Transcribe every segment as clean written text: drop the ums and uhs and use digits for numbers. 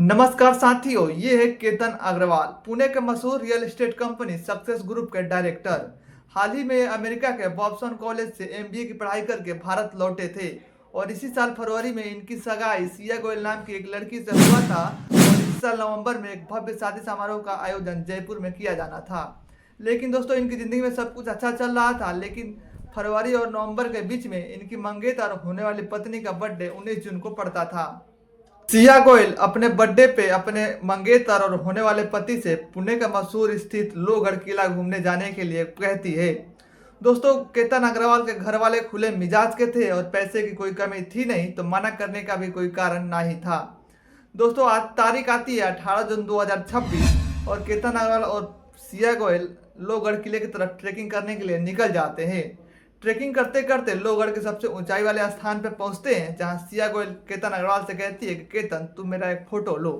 नमस्कार साथियों, ये है केतन अग्रवाल, पुणे के मशहूर real estate company success group के डायरेक्टर। हाल ही में अमेरिका के बॉस्टन कॉलेज से एमबीए की पढ़ाई करके भारत लौटे थे और इसी साल फरवरी में इनकी सगाई सिया गोयल नाम की एक लड़की से हुआ था और इस साल नवंबर में एक भव्य शादी समारोह का आयोजन जयपुर में किया जाना था। लेकिन दोस्तों, इनकी जिंदगी में सब कुछ अच्छा चल रहा था, लेकिन फरवरी और नवंबर के बीच में इनकी मंगेतर होने वाली पत्नी का बर्थडे 19 जून को पड़ता था। सिया गोयल अपने बर्थडे पे अपने मंगेतर और होने वाले पति से पुणे का मशहूर स्थित लोहगढ़ किला घूमने जाने के लिए कहती है। दोस्तों, केतन अग्रवाल के घर वाले खुले मिजाज के थे और पैसे की कोई कमी थी नहीं, तो मना करने का भी कोई कारण नहीं था। दोस्तों, आज तारीख आती है 18 जून 2026 और केतन अग्रवाल और सिया गोयल लोहगढ़ किले की तरफ ट्रेकिंग करने के लिए निकल जाते हैं। ट्रेकिंग करते करते लोहगढ़ के सबसे ऊंचाई वाले स्थान पर पहुंचते हैं, जहां सिया गोयल केतन अग्रवाल से कहती है कि केतन, तुम मेरा एक फोटो लो।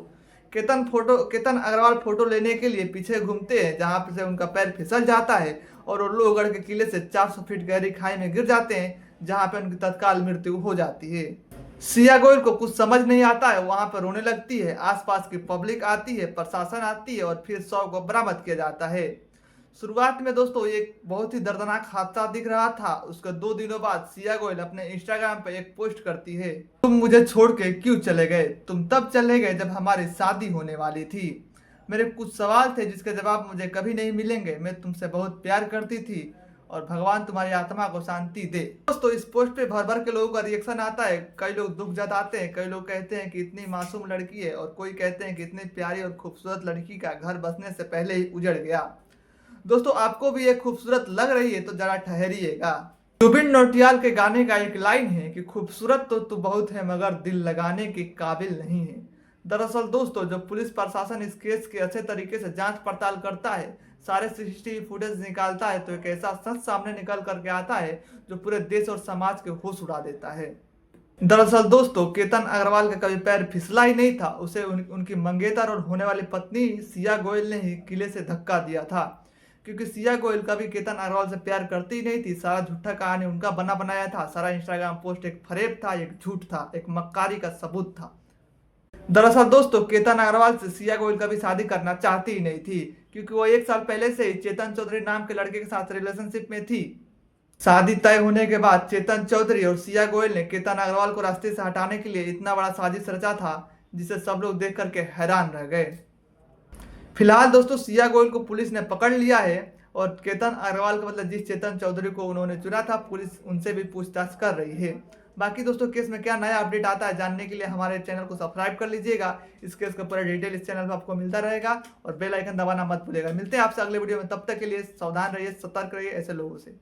केतन अग्रवाल फोटो लेने के लिए पीछे घूमते हैं, जहां से उनका पैर फिसल जाता है और वो लोहगढ़ के किले से 400 फीट गहरी खाई में गिर जाते हैं, जहां पे उनकी तत्काल मृत्यु हो जाती है। सिया गोयल को कुछ समझ नहीं आता है, वहां पर रोने लगती है। आसपास की पब्लिक आती है, प्रशासन आती है और फिर शव को बरामद किया जाता है। शुरुआत में दोस्तों एक बहुत ही दर्दनाक हादसा दिख रहा था। उसके 2 दिनों बाद सिया गोयल अपने इंस्टाग्राम पर एक पोस्ट करती है, तुम मुझे छोड़ के क्यों चले गए? तुम तब चले गए जब हमारी शादी होने वाली थी। मेरे कुछ सवाल थे जिसके जवाब मुझे कभी नहीं मिलेंगे। मैं तुमसे बहुत प्यार करती थी और भगवान तुम्हारी आत्मा को शांति दे। दोस्तों, इस पोस्ट पे भर भर के लोगों का रिएक्शन आता है। कई लोग दुख जताते हैं, कई लोग कहते हैं कि इतनी मासूम लड़की है और कोई कहते हैं कि इतनी प्यारी और खूबसूरत लड़की का घर बसने से पहले ही उजड़ गया। दोस्तों, आपको भी ये खूबसूरत लग रही है तो जरा ठहरिएगा। जुबिन नौटियाल के गाने का एक लाइन है कि खूबसूरत तो तू बहुत है मगर दिल लगाने के काबिल नहीं है। दरअसल दोस्तों, जब पुलिस प्रशासन इस केस के अच्छे तरीके से जांच पड़ताल करता है, सारे सीसीटीवी फुटेज निकालता है, तो एक ऐसा सच सामने निकल करके आता है जो पूरे देश और समाज के होश उड़ा देता है। दरअसल दोस्तों, केतन अग्रवाल का कभी पैर फिसला ही नहीं था। उसे उनकी मंगेतर और होने वाली पत्नी सिया गोयल ने ही किले से धक्का दिया था, क्योंकि सिया गोयल कभी केतन अग्रवाल से प्यार करती ही नहीं थी। सारा झूठा कहानी उनका बना बनाया था। सारा इंस्टाग्राम पोस्ट एक फरेब था, एक झूठ था, एक मक्कारी का सबूत था। दरअसल दोस्तों, केतन अग्रवाल से सिया गोयल कभी शादी करना चाहती ही नहीं थी, क्योंकि वो 1 साल पहले से ही चेतन चौधरी नाम के लड़के के साथ रिलेशनशिप में थी। शादी तय होने के बाद चेतन चौधरी और सिया गोयल ने केतन अग्रवाल को रास्ते से हटाने के लिए इतना बड़ा साजिश रचा था, जिसे सब लोग देख करके हैरान रह गए। फिलहाल दोस्तों, सिया गोयल को पुलिस ने पकड़ लिया है और केतन अग्रवाल का मतलब जिस चेतन चौधरी को उन्होंने चुना था, पुलिस उनसे भी पूछताछ कर रही है। बाकी दोस्तों, केस में क्या नया अपडेट आता है जानने के लिए हमारे चैनल को सब्सक्राइब कर लीजिएगा। इस केस का पूरा डिटेल इस चैनल पर आपको मिलता रहेगा और बेल आइकन दबाना मत भूलिएगा। मिलते हैं आपसे अगले वीडियो में, तब तक के लिए सावधान रहिए, सतर्क रहिए ऐसे लोगों से।